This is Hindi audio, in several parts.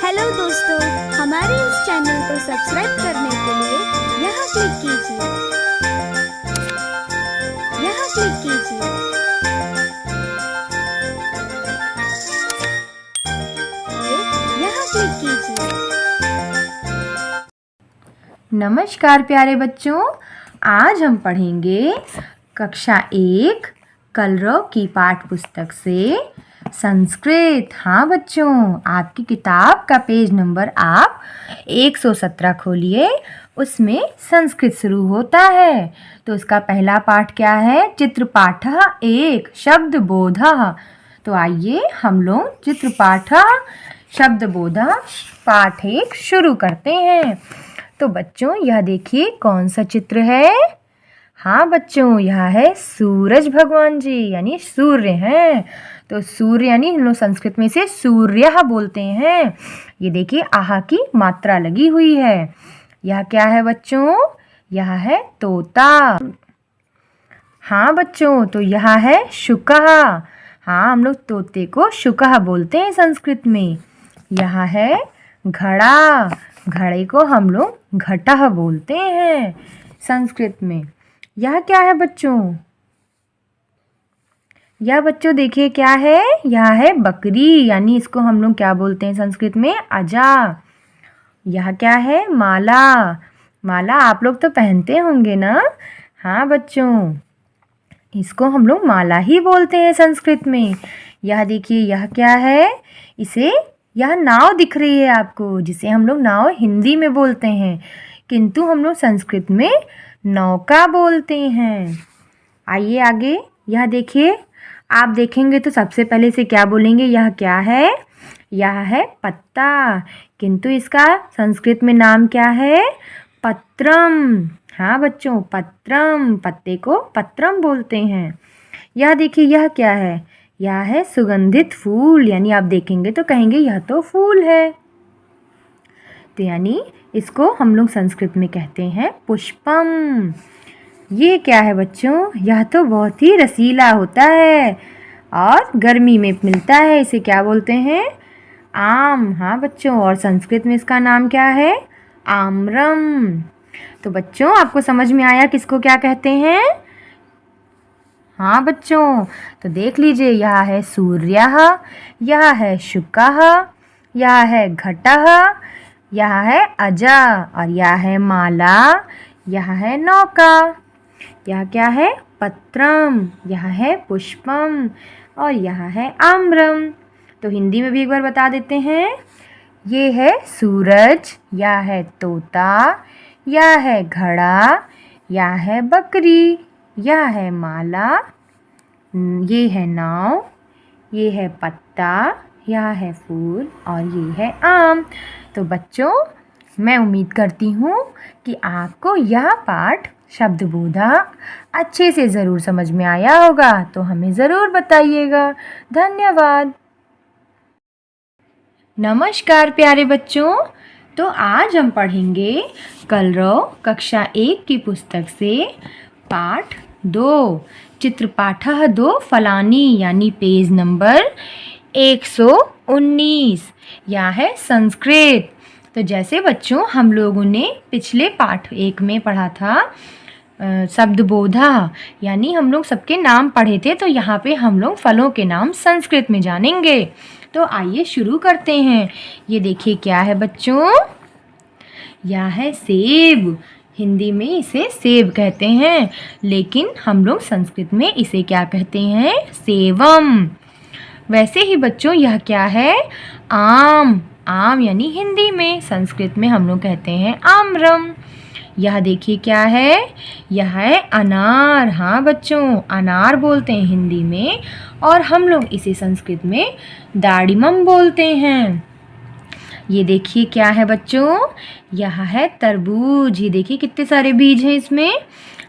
हेलो दोस्तों, हमारे इस चैनल को सब्सक्राइब करने के लिए यहाँ क्लिक कीजिए। यहाँ क्लिक कीजिए। यहाँ क्लिक कीजिए। नमस्कार प्यारे बच्चों, आज हम पढ़ेंगे कक्षा 1 कलरव की पाठ पुस्तक से संस्कृत। हाँ बच्चों, आपकी किताब का पेज नंबर आप 117 खोलिए, उसमें संस्कृत शुरू होता है। तो उसका पहला पाठ क्या है? चित्रपाठः 1 शब्दबोधः। तो आइए हम लोग चित्रपाठः शब्दबोधः पाठ 1 शुरू करते हैं। तो बच्चों यह देखिए कौन सा चित्र है? हाँ बच्चों, यह है सूरज भगवान जी यानी सूर्य हैं। तो सूर्य यानी हम लोग संस्कृत में इसे सूर्यः बोलते हैं। ये देखिए आहा की मात्रा लगी हुई है। यह क्या है बच्चों? यह है तोता। हाँ बच्चों, तो यह है शुकः। हाँ, हम लोग तोते को शुकः बोलते हैं संस्कृत में। यह है घड़ा। घड़े को हम लोग घटः बोलते हैं संस्कृत में। यह क्या है बच्चों? यह बच्चों देखिए क्या है? यह है बकरी, यानी इसको हम लोग क्या बोलते हैं संस्कृत में? अजा। यह क्या है? माला। माला आप लोग तो पहनते होंगे ना? हाँ बच्चों, इसको हम लोग माला ही बोलते हैं संस्कृत में। यह देखिए यह क्या है? इसे यह नाव दिख रही है आपको, जिसे हम लोग नाव हिंदी में बोलते हैं, किंतु हम लोग संस्कृत में नौका बोलते हैं। आइए आगे, यह देखिए, आप देखेंगे तो सबसे पहले से क्या बोलेंगे? यह क्या है? यह है पत्ता, किंतु इसका संस्कृत में नाम क्या है? पत्रम। हाँ बच्चों, पत्रम, पत्ते को पत्रम बोलते हैं। यह देखिए यह क्या है? यह है सुगंधित फूल, यानी आप देखेंगे तो कहेंगे यह तो फूल है। तो यानी इसको हम लोग संस्कृत में कहते हैं पुष्पम। ये क्या है बच्चों? यह तो बहुत ही रसीला होता है और गर्मी में मिलता है। इसे क्या बोलते हैं? आम। हाँ बच्चों, और संस्कृत में इसका नाम क्या है? आम्रम। तो बच्चों आपको समझ में आया किसको क्या कहते हैं? हाँ बच्चों, तो देख लीजिए, यह है सूर्यः, यह है शुकः, यह है घटः, यह है अजा, और यह है माला, यह है नौका। यह क्या है? पत्रम, यह है पुष्पम, और यह है आम्रम। तो हिंदी में भी एक बार बता देते हैं। ये है सूरज, यह है तोता, यह है घड़ा, यह है बकरी, यह है माला, ये है नाव, ये है पत्ता, यह है फूल, और ये है आम। तो बच्चों मैं उम्मीद करती हूँ कि आपको यह पाठ शब्दबोधः अच्छे से ज़रूर समझ में आया होगा। तो हमें ज़रूर बताइएगा। धन्यवाद। नमस्कार प्यारे बच्चों, तो आज हम पढ़ेंगे कलरव कक्षा 1 की पुस्तक से पाठ 2 चित्रपाठः 2 फलानी, यानी पेज नंबर 119। यह है संस्कृत। तो जैसे बच्चों हम लोगों ने पिछले पाठ 1 में पढ़ा था शब्दबोधः, यानी हम लोग सबके नाम पढ़े थे, तो यहाँ पे हम लोग फलों के नाम संस्कृत में जानेंगे। तो आइए शुरू करते हैं। ये देखिए क्या है बच्चों? यह है सेब। हिंदी में इसे सेब कहते हैं, लेकिन हम लोग संस्कृत में इसे क्या कहते हैं? सेवम। वैसे ही बच्चों यह क्या है? आम। आम यानी हिंदी में, संस्कृत में हम लोग कहते हैं आम्रम। यह देखिए क्या है? यह है अनार। हाँ बच्चों, अनार बोलते हैं हिंदी में, और हम लोग इसे संस्कृत में दाड़िमम बोलते हैं। ये देखिए क्या है बच्चों? यह है तरबूज। ये देखिए कितने सारे बीज हैं इसमें।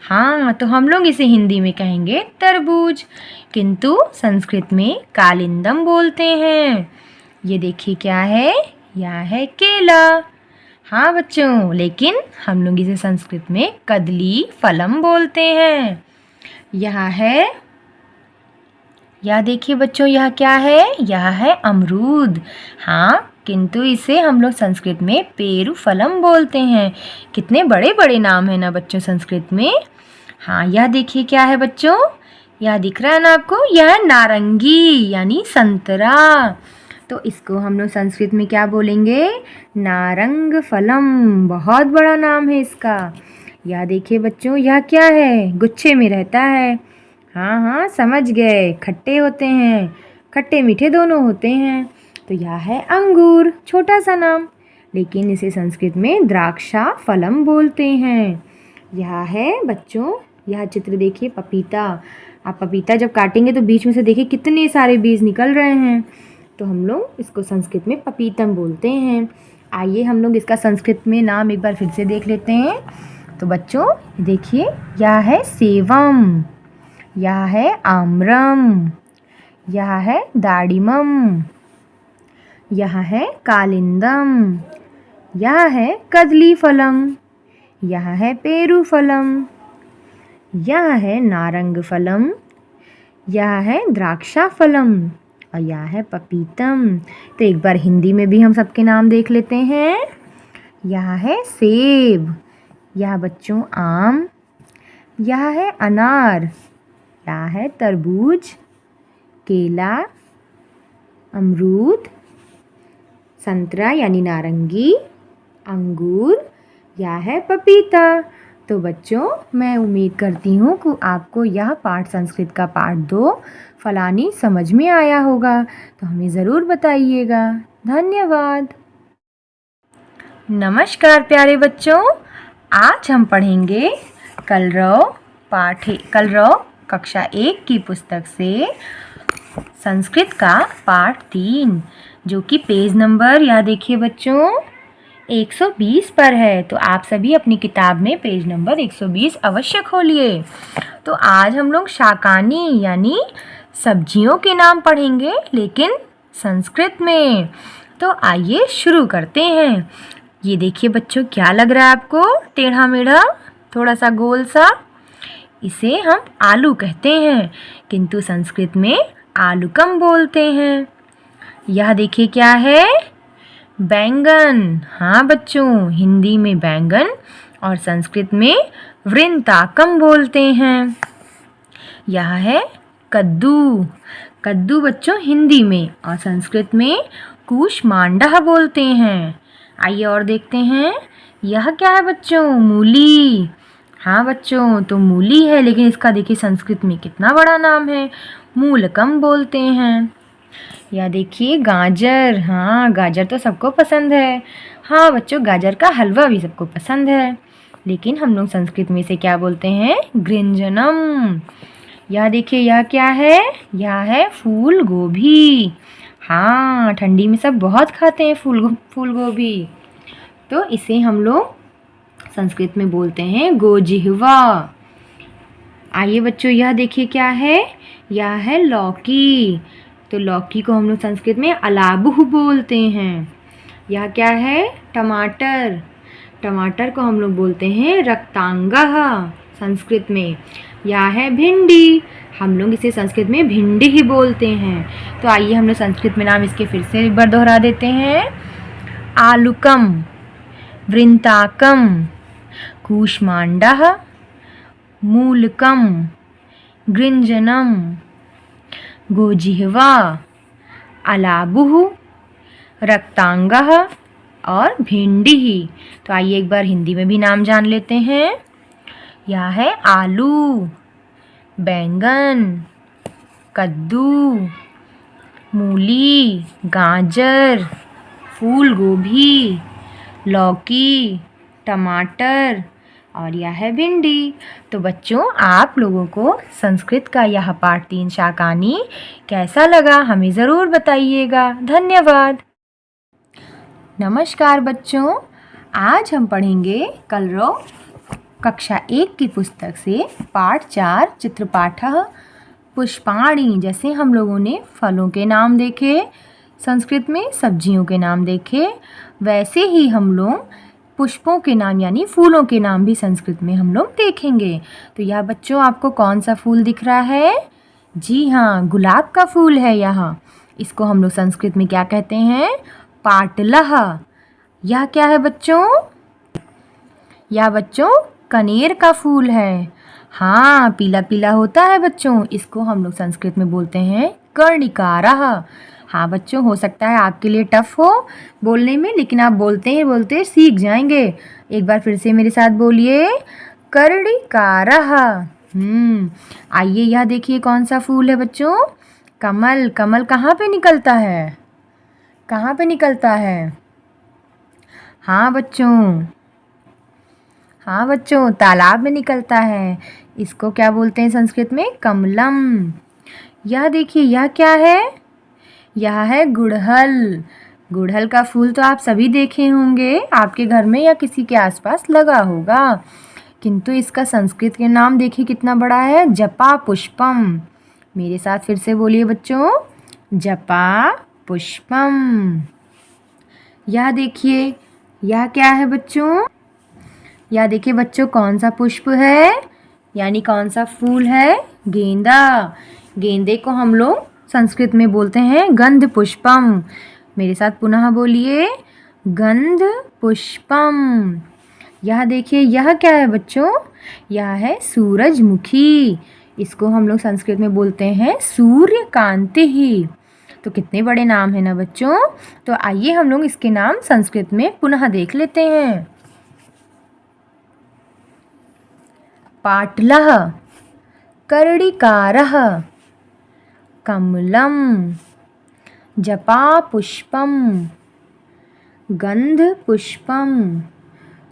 हाँ, तो हम लोग इसे हिंदी में कहेंगे तरबूज, किंतु संस्कृत में कालिंदम बोलते हैं। ये देखिए क्या है? यह है केला। हाँ बच्चों, लेकिन हम लोग इसे संस्कृत में कदली फलम बोलते हैं। यह देखिए बच्चों, यह क्या है? यह है अमरूद। हाँ, किंतु इसे हम लोग संस्कृत में पेरुफलम बोलते हैं। कितने बड़े बड़े नाम है ना बच्चों संस्कृत में। हाँ, यह देखिए क्या है बच्चों, यह दिख रहा है ना आपको, यह है नारंगी यानी संतरा। तो इसको हम लोग संस्कृत में क्या बोलेंगे, नारंग फलम। बहुत बड़ा नाम है इसका। यह देखिए बच्चों, यह क्या है, गुच्छे में रहता है। हाँ हाँ समझ गए, खट्टे होते हैं, खट्टे मीठे दोनों होते हैं। तो यह है अंगूर, छोटा सा नाम, लेकिन इसे संस्कृत में द्राक्षा फलम बोलते हैं। यह है बच्चों, यह चित्र देखिए पपीता। आप पपीता जब काटेंगे तो बीच में से देखिए कितने सारे बीज निकल रहे हैं। तो हम लोग इसको संस्कृत में पपीतम बोलते हैं। आइए हम लोग इसका संस्कृत में नाम एक बार फिर से देख लेते हैं। तो बच्चों देखिए, यह है सेवम, यह है आम्रम, यह है दाडिमम, यह है कालिंदम, यह है कदली फलम, यह है पेरू फलम, यह है नारंग फलम, यह है द्राक्षा फलम और यह है पपीतम। तो एक बार हिंदी में भी हम सबके नाम देख लेते हैं। यह है सेब, यह बच्चों आम, यह है अनार, यह है तरबूज, केला, अमरूद, संतरा यानी नारंगी, अंगूर, यह है पपीता। तो बच्चों मैं उम्मीद करती हूँ कि आपको यह पाठ संस्कृत का पाठ 2 फलानी समझ में आया होगा। तो हमें ज़रूर बताइएगा। धन्यवाद। नमस्कार प्यारे बच्चों, आज हम पढ़ेंगे कलरव कक्षा 1 की पुस्तक से संस्कृत का पाठ 3, जो कि पेज नंबर, यह देखिए बच्चों, 120 पर है। तो आप सभी अपनी किताब में पेज नंबर 120 अवश्य खोलिए। तो आज हम लोग शाकानी यानी सब्जियों के नाम पढ़ेंगे, लेकिन संस्कृत में। तो आइए शुरू करते हैं। ये देखिए बच्चों, क्या लग रहा है आपको, टेढ़ा मेढ़ा, थोड़ा सा गोल सा, इसे हम आलू कहते हैं, किंतु संस्कृत में आलूकम बोलते हैं। यह देखिए क्या है, बैंगन। हाँ बच्चों, हिंदी में बैंगन और संस्कृत में वृंताकम बोलते हैं। यह है कद्दू। कद्दू बच्चों हिंदी में और संस्कृत में कूष्मांडा बोलते हैं। आइए और देखते हैं, यह क्या है बच्चों, मूली। हाँ बच्चों, तो मूली है, लेकिन इसका देखिए संस्कृत में कितना बड़ा नाम है, मूलकम बोलते हैं। या देखिए गाजर। हाँ, गाजर तो सबको पसंद है। हाँ बच्चों, गाजर का हलवा भी सबको पसंद है, लेकिन हम लोग संस्कृत में इसे क्या बोलते हैं, गृंजनम। यह देखिए, यह क्या है, यह है फूल गोभी। हाँ, ठंडी में सब बहुत खाते हैं फूल गोभी। तो इसे हम लोग संस्कृत में बोलते हैं गोजिह्वा। आइए बच्चों, यह देखिए क्या है, यह है लौकी। तो लौकी को हम लोग संस्कृत में अलाबुह बोलते हैं। यह क्या है, टमाटर। टमाटर को हम लोग बोलते हैं रक्तांगः संस्कृत में। यह है भिंडी, हम लोग इसे संस्कृत में भिंडी ही बोलते हैं। तो आइए हम लोग संस्कृत में नाम इसके फिर से एक बार दोहरा देते हैं। आलुकम, वृंताकम, कूष्मांडः, मूलकम, गृंजनम, गोजिह्वा, अलाबुह, रक्तांगः और भिंडी। तो आइए एक बार हिंदी में भी नाम जान लेते हैं। यह है आलू, बैंगन, कद्दू, मूली, गाजर, फूल गोभी, लौकी, टमाटर और यह है भिंडी। तो बच्चों, आप लोगों को संस्कृत का यह पाठ 3 शाकानी कैसा लगा, हमें ज़रूर बताइएगा। धन्यवाद। नमस्कार बच्चों, आज हम पढ़ेंगे कलरव कक्षा 1 की पुस्तक से पाठ 4 चित्रपाठः पुष्पाणि। जैसे हम लोगों ने फलों के नाम देखे, संस्कृत में सब्जियों के नाम देखे, वैसे ही हम लोग पुष्पों के नाम यानी फूलों के नाम भी संस्कृत में हम लोग देखेंगे। तो यह बच्चों आपको कौन सा फूल दिख रहा है? जी हाँ, गुलाब का फूल है। यहाँ इसको हम लोग संस्कृत में क्या कहते हैं? पाटलः। यह क्या है बच्चों? यह बच्चों कनेर का फूल है। हाँ, पीला पीला होता है बच्चों। इसको हम लोग संस्कृत में बोलते हैं कर्णिकारः। हाँ बच्चों, हो सकता है आपके लिए टफ हो बोलने में, लेकिन आप बोलते ही बोलते सीख जाएंगे। एक बार फिर से मेरे साथ बोलिए, कर्णिकारः। आइए यह देखिए कौन सा फूल है बच्चों? कमल। कमल कहाँ पे निकलता है? कहाँ पे निकलता है? हाँ बच्चों, तालाब में निकलता है। इसको क्या बोलते हैं संस्कृत में? कमलम। यह देखिए, यह क्या है? यह है गुड़हल। गुड़हल का फूल तो आप सभी देखे होंगे, आपके घर में या किसी के आसपास लगा होगा, किंतु इसका संस्कृत के नाम देखिए कितना बड़ा है, जपा पुष्पम। मेरे साथ फिर से बोलिए बच्चों, जपा पुष्पम। यह देखिए, यह क्या है बच्चों? यह देखिए बच्चों, कौन सा पुष्प है, यानी कौन सा फूल है? गेंदा। गेंदे को हम लोग संस्कृत में बोलते हैं गंध पुष्पम। मेरे साथ पुनः बोलिए, गंध पुष्पम। यह देखिए, यह क्या है बच्चों? यह है सूरजमुखी। इसको हम लोग संस्कृत में बोलते हैं सूर्यकांति ही। तो कितने बड़े नाम है ना बच्चों। तो आइए हम लोग इसके नाम संस्कृत में पुनः देख लेते हैं। पाटलः, कर्णिकारः, कमलम, जपापुष्पम, गंधपुष्पम,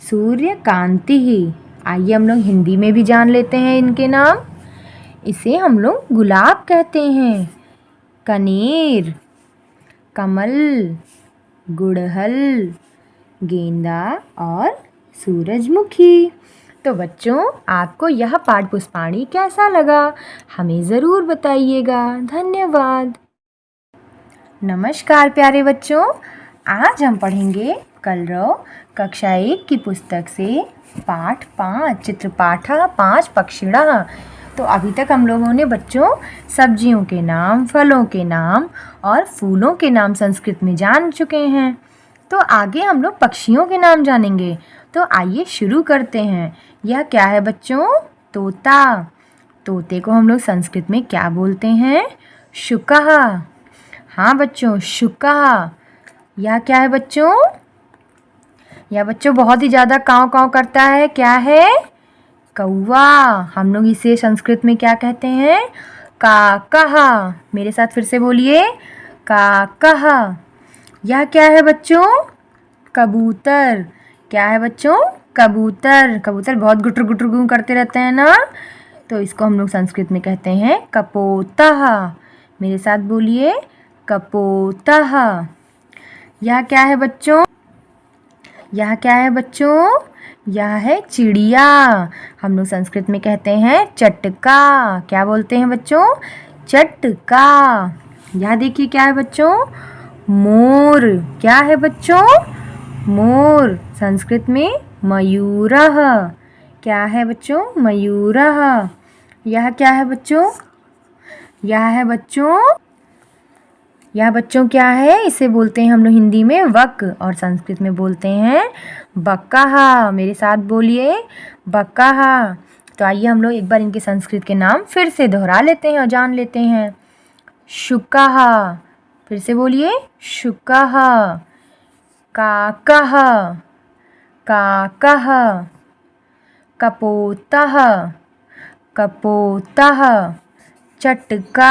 सूर्यकांति। आइए हम लोग हिंदी में भी जान लेते हैं इनके नाम। इसे हम लोग गुलाब कहते हैं, कनेर, कमल, गुड़हल, गेंदा और सूरजमुखी। तो बच्चों, आपको यह पाठ पुष्पाणी कैसा लगा? हमें ज़रूर बताइएगा। धन्यवाद। नमस्कार प्यारे बच्चों, आज हम पढ़ेंगे कलरव कक्षा 1 की पुस्तक से पाठ 5 चित्रपाठा 5 पक्षिणा। तो अभी तक हम लोगों ने बच्चों सब्जियों के नाम, फलों के नाम और फूलों के नाम संस्कृत में जान चुके हैं। तो आगे हम लोग पक्षियों के नाम जानेंगे। तो आइए शुरू करते हैं। यह क्या है बच्चों? तोता। तोते को हम लोग संस्कृत में क्या बोलते हैं? शुकः। हाँ बच्चों, शुकः। यह क्या है बच्चों? यह बच्चों बहुत ही ज़्यादा काँव काँव करता है, क्या है? कौवा। हम लोग इसे संस्कृत में क्या कहते हैं? काकः। मेरे साथ फिर से बोलिए, काकः। यह क्या है बच्चों? कबूतर। क्या है बच्चों? कबूतर। कबूतर बहुत गुटर गुटर गूं करते रहते हैं ना, तो इसको हम लोग संस्कृत में कहते हैं कपोतः। मेरे साथ बोलिए, कपोतः। यह क्या है बच्चों? यह क्या है बच्चों? यह है चिड़िया। हम लोग संस्कृत में कहते हैं चटका। क्या बोलते हैं बच्चों? चटका। यह देखिए क्या है बच्चों? मोर। क्या है बच्चों? मोर। संस्कृत में मयूरः। क्या है बच्चों? मयूरः। यह क्या है बच्चों? यह है बच्चों? यह बच्चों क्या है? इसे बोलते हैं हम लोग हिंदी में वक और संस्कृत में बोलते हैं बकाहा। मेरे साथ बोलिए, बकाहा। तो आइए हम लोग एक बार इनके संस्कृत के नाम फिर से दोहरा लेते हैं और जान लेते हैं। शुकः। फिर से बोलिए, शुकः। काकः, काकः। कपोतः, कपोतः। चटका।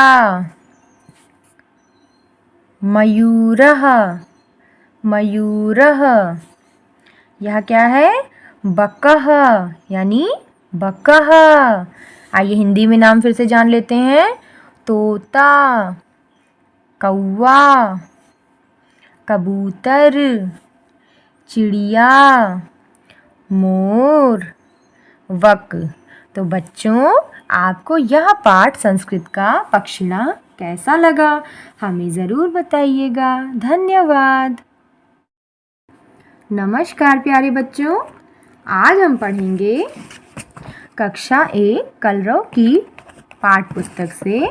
मयूरः, मयूरः। यह क्या है? बकः, यानी बकः। आइए हिंदी में नाम फिर से जान लेते हैं। तोता, कौवा, कबूतर, चिड़िया, मोर, वक। तो बच्चों, आपको यह पाठ संस्कृत का पक्षिणा कैसा लगा? हमें ज़रूर बताइएगा। धन्यवाद। नमस्कार प्यारे बच्चों, आज हम पढ़ेंगे कक्षा 1 कलरव की पाठ पुस्तक से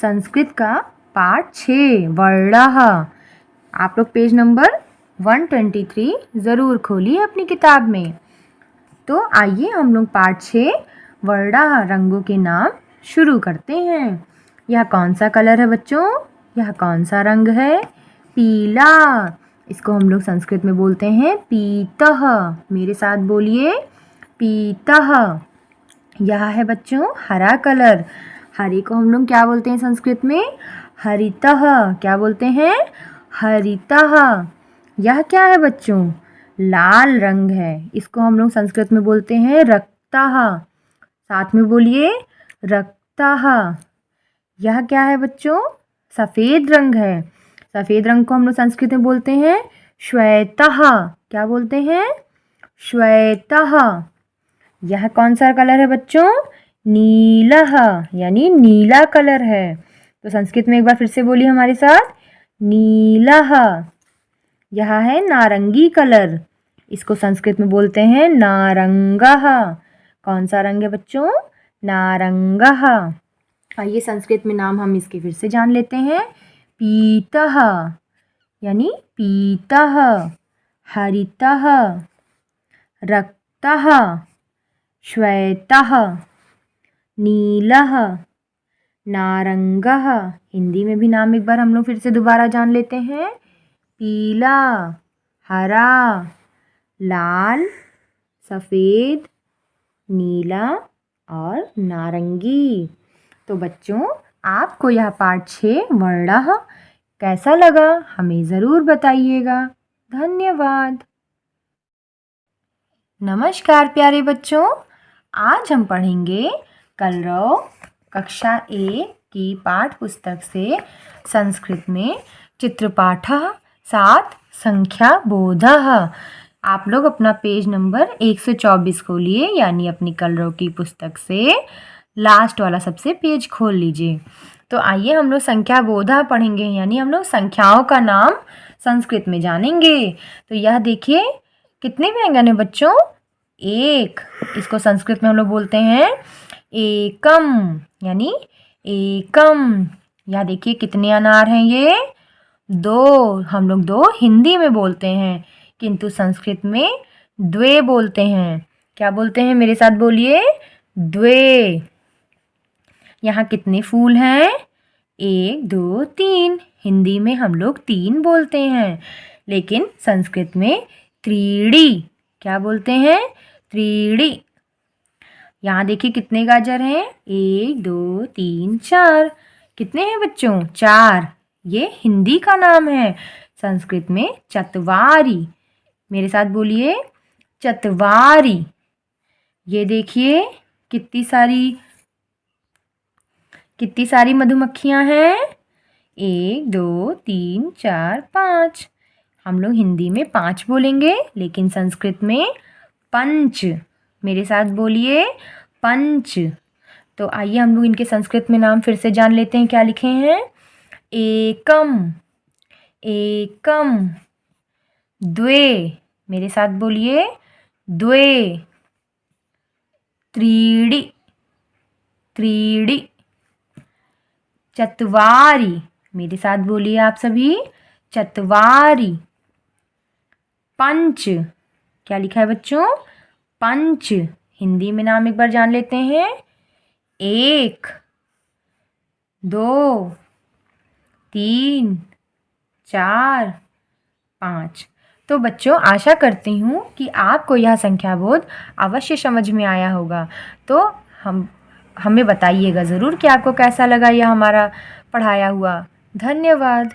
संस्कृत का पाठ 6 वर्णः। आप लोग पेज नंबर 123 ज़रूर खोलिए अपनी किताब में। तो आइए हम लोग पाठ 6 वर्णा रंगों के नाम शुरू करते हैं। यह कौन सा कलर है बच्चों? यह कौन सा रंग है? पीला। इसको हम लोग संस्कृत में बोलते हैं पीतः। मेरे साथ बोलिए पीतः। यह है बच्चों हरा कलर। हरे को हम लोग क्या बोलते हैं संस्कृत में? हरितः। क्या बोलते हैं? हरितः। यह क्या है बच्चों? लाल रंग है। इसको हम लोग संस्कृत में बोलते हैं रक्तः। साथ में बोलिए रक्तः। यह क्या है बच्चों? सफ़ेद रंग है। सफ़ेद रंग को हम लोग संस्कृत में बोलते हैं श्वेतः। क्या बोलते हैं? श्वेतः। यह कौन सा कलर है बच्चों? नीलः, यानी नीला कलर है। तो संस्कृत में एक बार फिर से बोलिए हमारे साथ, नीलः। यह है नारंगी कलर। इसको संस्कृत में बोलते हैं नारंगः। कौन सा रंग है बच्चों? नारंगः। आइए संस्कृत में नाम हम इसके फिर से जान लेते हैं। पीतः यानी पीतः, हरितः, रक्तः, श्वेतः, नीलः, नारंगः। हिंदी में भी नाम एक बार हम लोग फिर से दोबारा जान लेते हैं। पीला, हरा, लाल, सफ़ेद, नीला और नारंगी। तो बच्चों आपको यह पाठ 6 वर्णा कैसा लगा हमें ज़रूर बताइएगा। धन्यवाद। नमस्कार प्यारे बच्चों, आज हम पढ़ेंगे कलरव कक्षा 1 की पाठ पुस्तक से संस्कृत में चित्रपाठः 7 संख्या बोधः। आप लोग अपना पेज नंबर 124 खोलिए, यानी अपनी कलरव की पुस्तक से लास्ट वाला सबसे पेज खोल लीजिए। तो आइए हम लोग संख्या बोधा पढ़ेंगे, यानी हम लोग संख्याओं का नाम संस्कृत में जानेंगे। तो यह देखिए कितने व्यंजन है बच्चों? 1। इसको संस्कृत में हम लोग बोलते हैं एकम, यानी एकम। यह देखिए कितने अनार हैं? ये 2। हम लोग 2 हिंदी में बोलते हैं, किंतु संस्कृत में द्वे बोलते हैं। क्या बोलते हैं? मेरे साथ बोलिए, द्वे। यहाँ कितने फूल हैं? 1 2 3। हिंदी में हम लोग 3 बोलते हैं, लेकिन संस्कृत में त्रीणि। क्या बोलते हैं? त्रीणि। यहाँ देखिए कितने गाजर हैं? 1 2 3 4। कितने हैं बच्चों? 4। ये हिंदी का नाम है। संस्कृत में चत्वारि। मेरे साथ बोलिए, चत्वारि। ये देखिए कितनी सारी मधुमक्खियाँ हैं? 1 2 3 4 5। हम लोग हिंदी में 5 बोलेंगे, लेकिन संस्कृत में पंच। मेरे साथ बोलिए, पंच। तो आइए हम लोग इनके संस्कृत में नाम फिर से जान लेते हैं। क्या लिखे हैं? एकम, एकम, द्वे। मेरे साथ बोलिए, द्वे, त्रीणि, त्रीणि, चत्वारि। मेरे साथ बोलिए आप सभी, चत्वारि, पंच। क्या लिखा है बच्चों? पंच। हिंदी में नाम एक बार जान लेते हैं। 1 2 3 4 5। तो बच्चों आशा करती हूँ कि आपको यह संख्या बोध अवश्य समझ में आया होगा। तो हमें बताइएगा ज़रूर कि आपको कैसा लगा यह हमारा पढ़ाया हुआ। धन्यवाद।